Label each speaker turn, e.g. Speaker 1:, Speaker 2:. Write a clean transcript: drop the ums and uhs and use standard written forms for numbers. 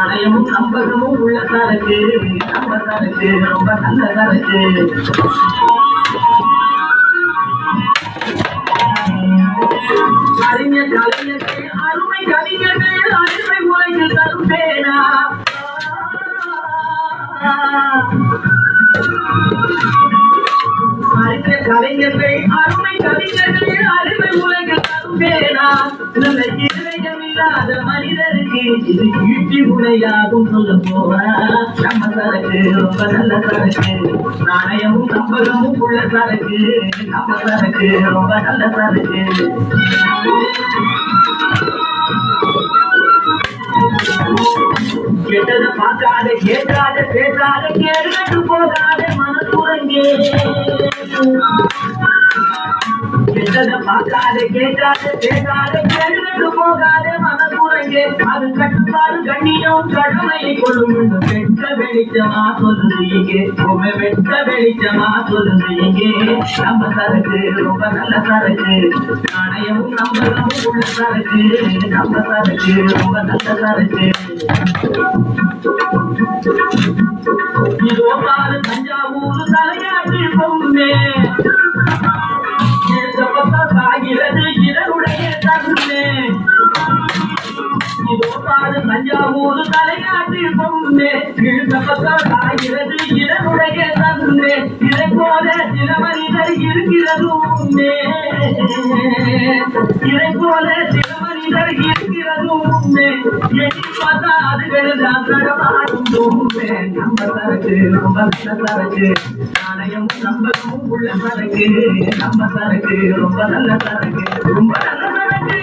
Speaker 1: நாணயமும் நம்பகமும் உள்ள சரக்கு நம்ம சரக்கு ரொம்ப நல்ல சரக்கு. கலைஞர்கள் அருமை கவிஞர்கள் அருமை உலகில் தருவேனா கலைஞர்கள் அருமை கவிஞர்கள் அருமை உலகில் தருவேனா. இல்லாத மனிதருக்கு இது ஈட்டி உடையாகும் சொல்ல போவா. நம்ம சரக்கு ரொம்ப நல்ல சரக்கு நாணயமும் நம்பகமும் உள்ள சரக்கு நம்ம சரக்கு ரொம்ப நல்ல சரக்கு. கெட்டத பார்க்காத கேட்காத பேசாத கேட்டு போகாத மனசுரங்கே. கெட்டத பார்க்காத கேட்காத பேசாத கேட்டு போகாத மனசுரங்கே. அது கட்டுப்பாடு கண்ணியம் கடமையை கொள்ளும் வெட்ட வெளிச்சமா சொல்லுது இங்கே. ரொம்ப வெட்ட வெளிச்சமா சொல்லுது இங்கே. நம்ம சரக்கு ரொம்ப நல்ல சரக்கு நாணயமும் நம்பகமும் உள்ள சரக்கு நம்ம சரக்கு ரொம்ப நல்ல சரக்கு. இதோ பாரு தஞ்சாவூர் தலையாட்டு பொம்மே சாகிறது இதனுடைய தன்மை. இதோ பாரு தஞ்சாவூர் தலையாட்டு பொம்மே சாகிறது இதனுடைய தன்மை. இதை போல சில மனிதர் இருக்கிறதுமே இதை போல சில மனிதர் இருக்கிறதுமே. பார்த்தா அதுகள் தான் தடமாடும் நம்ம சரக்கு ரொம்ப நல்ல சரக்கு நாணயமும் நம்பகமும் உள்ள சரக்கு நம்ம சரக்கு ரொம்ப நல்ல சரக்கு ரொம்ப நல்ல சரக்கு.